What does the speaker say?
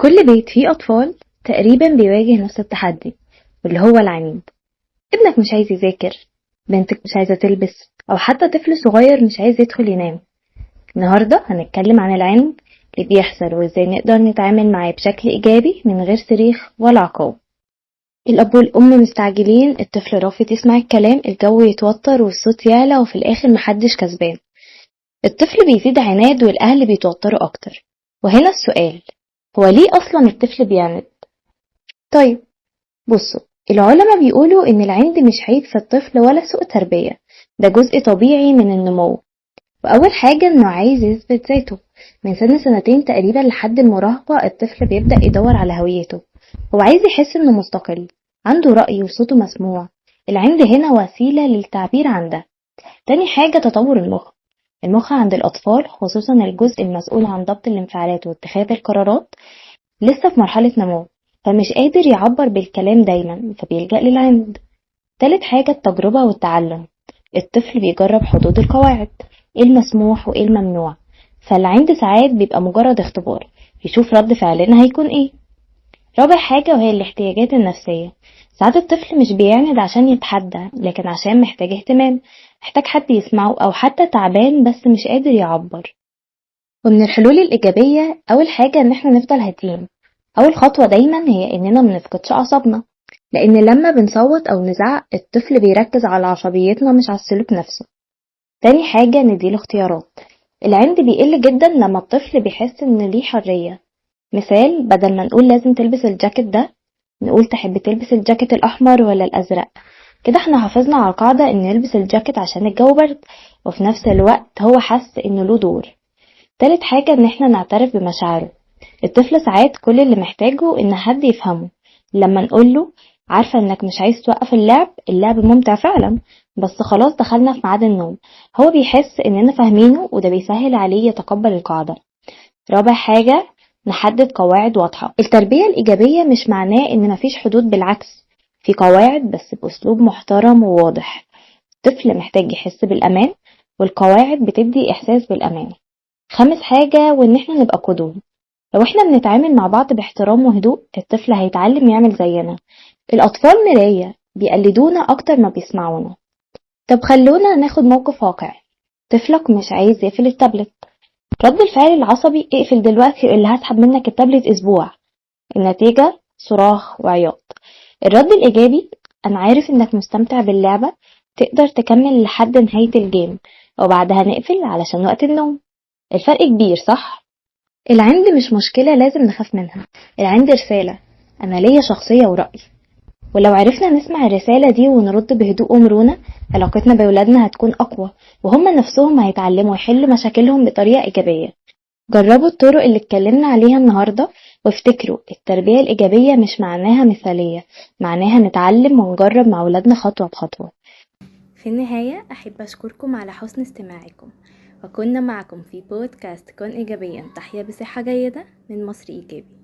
كل بيت فيه أطفال تقريبا بيواجه نفس التحدي، واللي هو العنيد. ابنك مش عايز يذاكر، بنتك مش عايزة تلبس، أو حتى طفل صغير مش عايز يدخل ينام. النهاردة هنتكلم عن العند اللي بيحصل وازاي نقدر نتعامل معاه بشكل إيجابي من غير صريخ ولا عقاب. الأب والأم مستعجلين، الطفل رافض يسمع الكلام، الجو يتوتر والصوت يعلى وفي الآخر محدش كسبان. الطفل بيزيد عناد والأهل بيتوتروا أكتر. وهنا السؤال، هو ليه أصلا الطفل بيعند؟ طيب، بصوا، العلماء بيقولوا إن العند مش عيب في الطفل ولا سوء تربية، ده جزء طبيعي من النمو. وأول حاجة إنه عايز يثبت ذاته. من سن سنتين تقريبا لحد المراهقة الطفل بيبدأ يدور على هويته، هو عايز يحس إنه مستقل، عنده رأي وصوته مسموع. العند هنا وسيلة للتعبير عن ده. تاني حاجة تطور المخ. المخ عند الأطفال، خصوصا الجزء المسؤول عن ضبط الانفعالات واتخاذ القرارات، لسه في مرحلة نمو، فمش قادر يعبر بالكلام دايما، فبيلجأ للعند. تالت حاجة التجربة والتعلم. الطفل بيجرب حدود القواعد، ايه المسموح وايه الممنوع، فالعند ساعات بيبقى مجرد اختبار، يشوف رد فعلنا هيكون ايه. رابع حاجة وهي الاحتياجات النفسية. ساعات الطفل مش بيعند عشان يتحدى، لكن عشان محتاج اهتمام، محتاج حد يسمعه، او حتى تعبان بس مش قادر يعبر. ومن الحلول الإيجابية، أول حاجة إن احنا نفضل هاديين. أول خطوة دايما هي إننا منفقدش أعصابنا، لأن لما بنصوت أو نزعق الطفل بيركز على عصبيتنا مش على السلوك نفسه. تاني حاجة نديله اختيارات. العند بيقل جدا لما الطفل بيحس إن ليه حرية. مثال، بدل ما نقول لازم تلبس الجاكيت ده، نقول تحب تلبس الجاكيت الأحمر ولا الأزرق. كده احنا حافظنا على القاعدة إن يلبس الجاكيت عشان الجو برد، وفي نفس الوقت هو حس إنه له دور. تالت حاجة ان احنا نعترف بمشاعره. الطفل ساعات كل اللي محتاجه ان حد يفهمه. لما نقوله عارفة انك مش عايز توقف اللعب ممتع فعلا، بس خلاص دخلنا في ميعاد النوم، هو بيحس اننا فاهمينه، وده بيسهل عليه يتقبل القاعدة. رابع حاجة، نحدد قواعد واضحة. التربية الإيجابية مش معناه ان مفيش حدود، بالعكس، في قواعد بس بأسلوب محترم وواضح. الطفل محتاج يحس بالأمان، والقواعد بتدي إحساس بالأمان. خامس حاجة وإن احنا نبقى قدوة. لو احنا بنتعامل مع بعض باحترام وهدوء، الطفل هيتعلم يعمل زينا. الأطفال مراية، بيقلدونا أكتر ما بيسمعونا. طب خلونا ناخد موقف واقعي. طفلك مش عايز يقفل التابلت. رد الفعل العصبي، اقفل دلوقتي اللي هسحب منك التابلت أسبوع. النتيجة صراخ وعياط. الرد الإيجابي، أنا عارف إنك مستمتع باللعبة، تقدر تكمل لحد نهاية الجيم، وبعدها نقفل علشان وقت النوم. الفرق كبير، صح؟ العند مش مشكلة لازم نخاف منها، العند رسالة، أنا ليا شخصية ورأي. ولو عرفنا نسمع الرسالة دي ونرد بهدوء ومرونة، علاقتنا بولادنا هتكون أقوى، وهم نفسهم هيتعلموا يحلوا مشاكلهم بطريقة إيجابية. جربوا الطرق اللي اتكلمنا عليها النهاردة، وافتكروا التربية الإيجابية مش معناها مثالية، معناها نتعلم ونجرب مع ولادنا خطوة بخطوة. في النهاية أحب أشكركم على حسن استماعكم، وكنا معكم في بودكاست كن إيجابيا تحيا بصحة جيدة من مصر إيجابي.